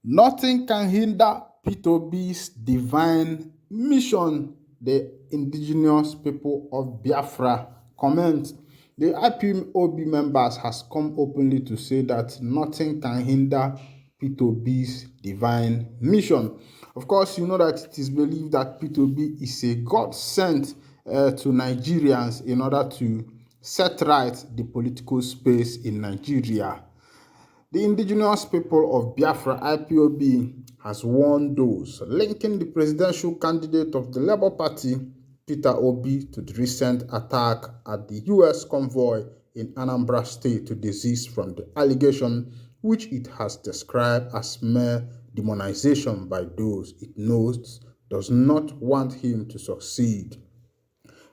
Nothing can hinder P2B's divine mission, the indigenous people of Biafra comment. The IPOB members has come openly to say that nothing can hinder P2B's divine mission. Of course, you know that it is believed that P2B is a God sent to Nigerians in order to set right the political space in Nigeria. The indigenous people of Biafra (IPOB) has warned those linking the presidential candidate of the Labour Party, Peter Obi, to the recent attack at the US convoy in Anambra State to desist from the allegation, which it has described as mere demonization by those it knows does not want him to succeed.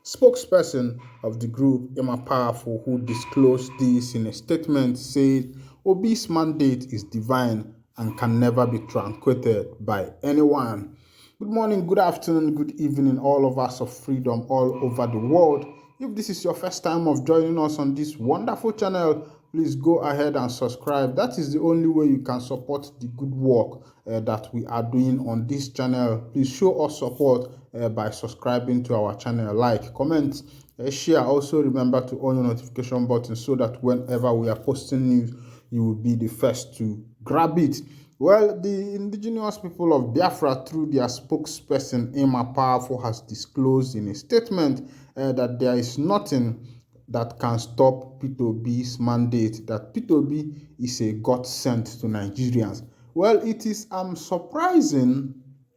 Spokesperson of the group, Emma Powerful, who disclosed this in a statement, said Obi's mandate is divine and can never be truncated by anyone. Good morning, good afternoon, good evening, all of us of freedom all over the world. If this is your first time of joining us on this wonderful channel, please go ahead and subscribe. That is the only way you can support the good work that we are doing on this channel. Please show us support by subscribing to our channel, like, comment, share. Also remember to on your notification button so that whenever we are posting news, you will be the first to grab it. Well, the indigenous people of Biafra, through their spokesperson, Emma Powerful, has disclosed in a statement that there is nothing that can stop P2B's mandate, that P2B is a God sent to Nigerians. Well, it is surprising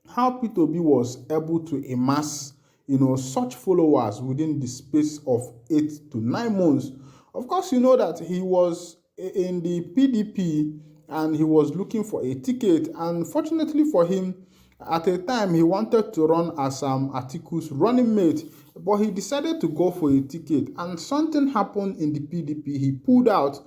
how P2B was able to amass such followers within the space of 8 to 9 months. Of course, you know that he was in the PDP and he was looking for a ticket, and fortunately for him, at a time he wanted to run as Atiku's running mate, but he decided to go for a ticket, and something happened in the PDP. He pulled out,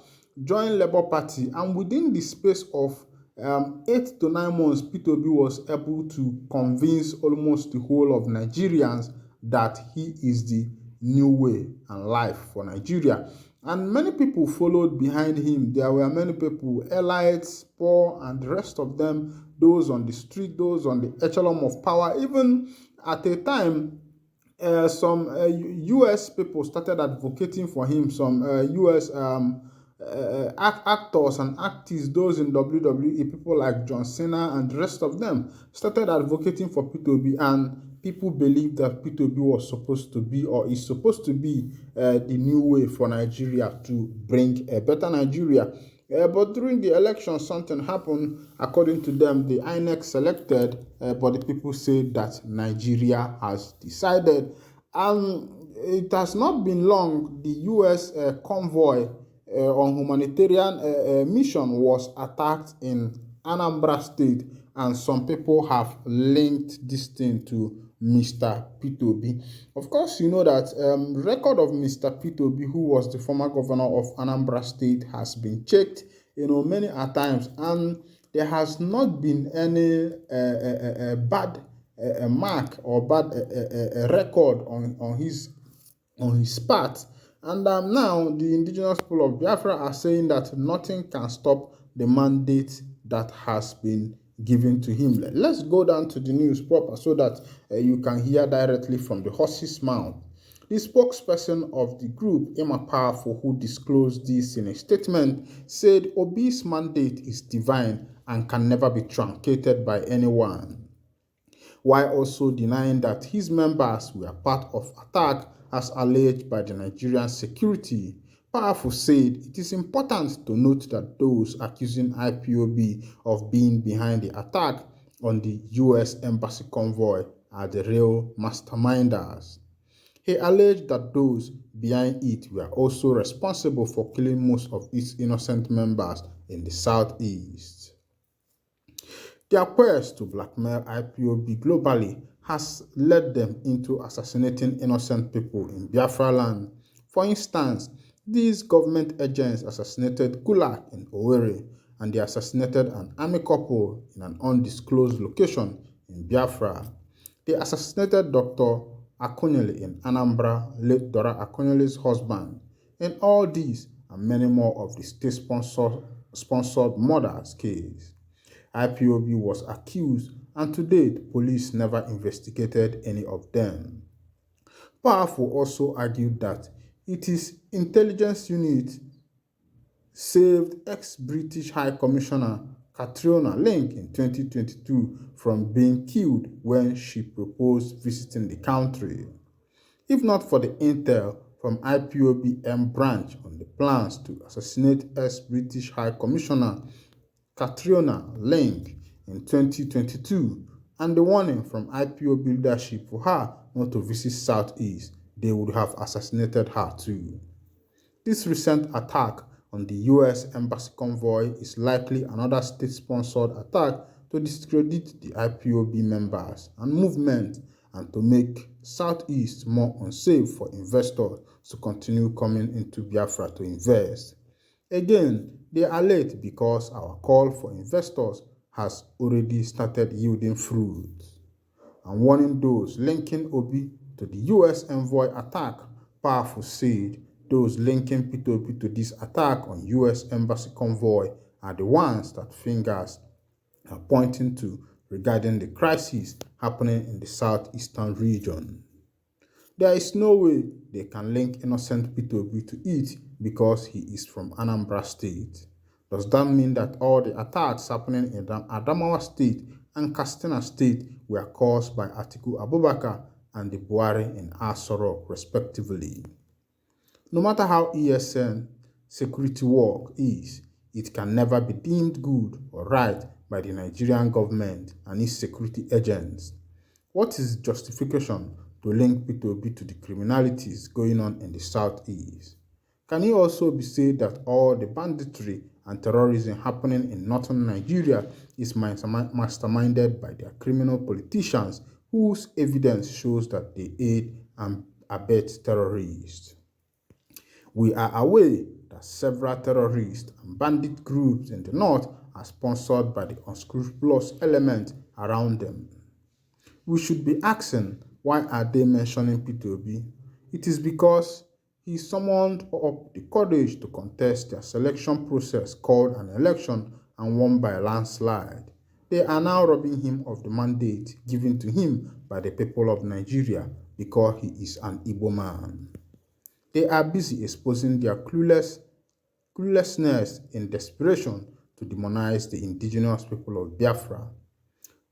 joined Labour Party, and within the space of 8 to 9 months, P2B was able to convince almost the whole of Nigerians that he is the new way and life for Nigeria. And many people followed behind him. There were many people, elites, poor, and the rest of them, those on the street, those on the echelon of power. Even at a time, some US people started advocating for him. Some US actors and actors, those in WWE, people like John Cena and the rest of them, started advocating for P2B, and people believe that P2B was supposed to be, or is supposed to be, the new way for Nigeria to bring a better Nigeria. But during the election, something happened. According to them, the INEC selected, but the people said that Nigeria has decided. And it has not been long, the US convoy on humanitarian mission was attacked in Anambra State, and some people have linked this thing to Mr. P2B. Of course, you know that record of Mr. P2B, who was the former governor of Anambra State, has been checked, many a times, and there has not been any bad mark or bad record on his part. And now the indigenous people of Biafra are saying that nothing can stop the mandate that has been given to him. Let's go down to the news proper so that you can hear directly from the horse's mouth. The spokesperson of the group, Emma Powerful, who disclosed this in a statement, said Obi's mandate is divine and can never be truncated by anyone, while also denying that his members were part of attack as alleged by the Nigerian security. Powerful said it is important to note that those accusing IPOB of being behind the attack on the US embassy convoy are the real masterminders. He alleged that those behind it were also responsible for killing most of its innocent members in the southeast. Their quest to blackmail IPOB globally has led them into assassinating innocent people in Biafra land. For instance, these government agents assassinated Kulak in Owerri, and they assassinated an army couple in an undisclosed location in Biafra. They assassinated Dr. Akunyele in Anambra, late Dora Akunyele's husband. In all these and many more of the state-sponsored murders case, IPOB was accused, and to date, police never investigated any of them. Powerful also argued that it is intelligence unit saved ex-British High Commissioner Catriona Link in 2022 from being killed when she proposed visiting the country. If not for the intel from IPOB M branch on the plans to assassinate ex-British High Commissioner Catriona Link in 2022 and the warning from IPOB leadership for her not to visit Southeast, they would have assassinated her too. This recent attack on the US Embassy convoy is likely another state-sponsored attack to discredit the IPOB members and movement and to make Southeast more unsafe for investors to continue coming into Biafra to invest. Again, they are late because our call for investors has already started yielding fruit. And warning those linking Obi to the US envoy attack, Powerful said those linking Peter Obi to this attack on US embassy convoy are the ones that fingers are pointing to regarding the crisis happening in the southeastern region. There is no way they can link innocent Peter Obi to it because he is from Anambra State. Does that mean that all the attacks happening in Adamawa State and Katsina State were caused by Atiku Abubakar and the Buhari in Aso respectively? No matter how ESN security work is, it can never be deemed good or right by the Nigerian government and its security agents. What is justification to link P2B to the criminalities going on in the southeast? Can it also be said that all the banditry and terrorism happening in northern Nigeria is masterminded by their criminal politicians whose evidence shows that they aid and abet terrorists? We are aware that several terrorist and bandit groups in the north are sponsored by the unscrupulous elements around them. We should be asking, why are they mentioning P2B? It is because he summoned up the courage to contest their selection process called an election and won by a landslide. They are now robbing him of the mandate given to him by the people of Nigeria because he is an Igbo man. They are busy exposing their cluelessness in desperation to demonize the indigenous people of Biafra.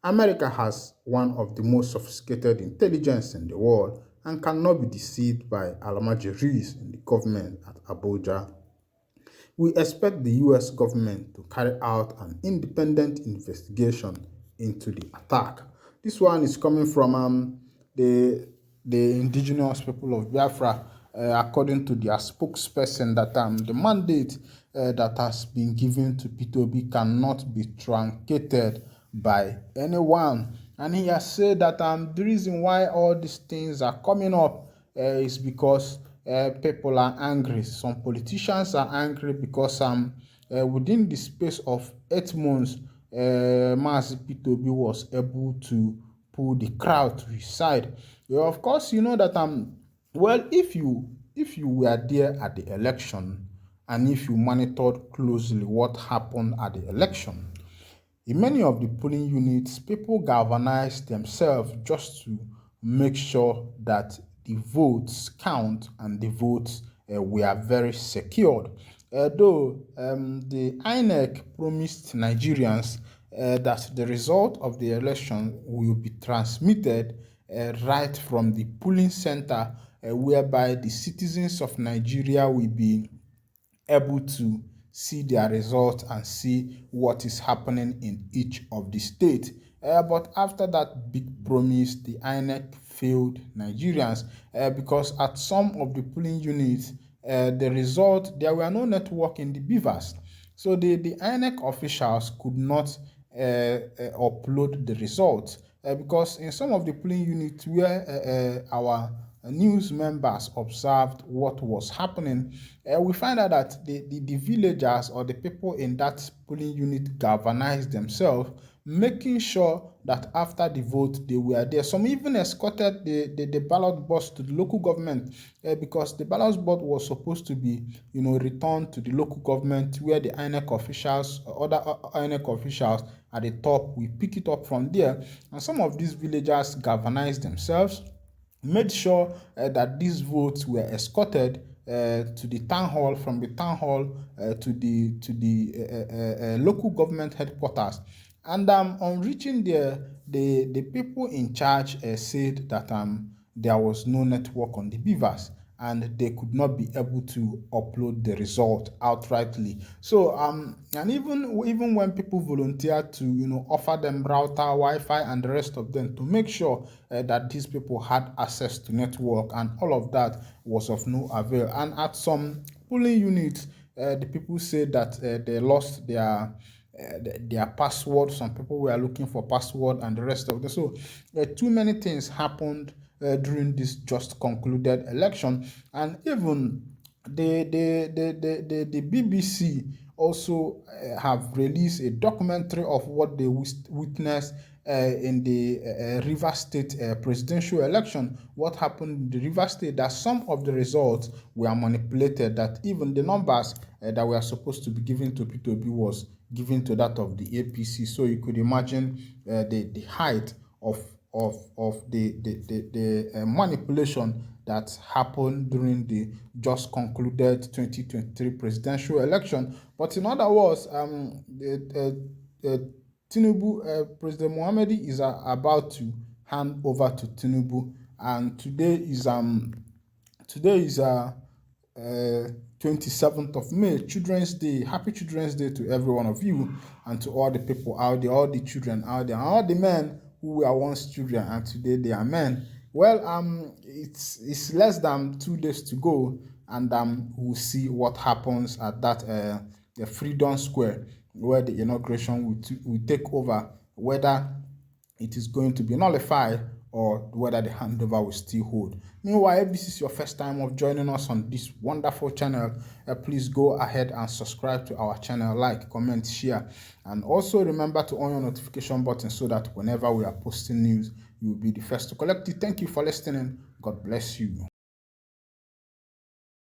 America has one of the most sophisticated intelligence in the world and cannot be deceived by almajiris in the government at Abuja. We expect the US government to carry out an independent investigation into the attack. This one is coming from the indigenous people of Biafra, according to their spokesperson, that the mandate that has been given to P2B cannot be truncated by anyone. And he has said that the reason why all these things are coming up is because people are angry. Some politicians are angry because within the space of 8 months, Mazi P2B was able to pull the crowd to his side. Well, of course, you know that well, if you were there at the election and if you monitored closely what happened at the election, in many of the polling units, people galvanized themselves just to make sure that the votes count and the votes were very secured. Though the INEC promised Nigerians that the result of the election will be transmitted right from the polling center, whereby the citizens of Nigeria will be able to see their results and see what is happening in each of the states. But after that big promise, the INEC failed Nigerians because at some of the polling units, the result, there were no network in the beavers. So the INEC officials could not upload the results because in some of the polling units where our news members observed what was happening, we find out that the villagers or the people in that polling unit galvanized themselves, making sure that after the vote they were there. Some even escorted the ballot box to the local government, because the ballot box was supposed to be, returned to the local government, where the INEC officials, other INEC officials at the top, we pick it up from there. And some of these villagers galvanized themselves, made sure that these votes were escorted to the town hall, from the town hall to the local government headquarters. And on reaching there, the people in charge said that there was no network on the beavers, and they could not be able to upload the result outrightly. So and even when people volunteered to offer them router, Wi-Fi, and the rest of them to make sure that these people had access to network, and all of that was of no avail. And at some polling units, the people said that they lost their password. Some people were looking for password and the rest of them. So too many things happened during this just concluded election. And even the BBC also have released a documentary of what they witnessed in the Rivers State presidential election. What happened in the Rivers State, that some of the results were manipulated, that even the numbers that were supposed to be given to P2B was given to that of the APC. So you could imagine the height of the manipulation that happened during the just concluded 2023 presidential election. But in other words, Tinubu, President Mohammed is about to hand over to Tinubu, and today is 27th of May, Children's Day. Happy Children's Day to every one of you, and to all the people out there, all the children out there, and all the men who were once children and today they are men. Well, it's less than 2 days to go, and we'll see what happens at that the Freedom Square, where the inauguration will take over, whether it is going to be nullified or whether the handover will still hold. Meanwhile, if this is your first time of joining us on this wonderful channel, please go ahead and subscribe to our channel, like, comment, share, and also remember to on your notification button so that whenever we are posting news, you will be the first to collect it. Thank you for listening. God bless you.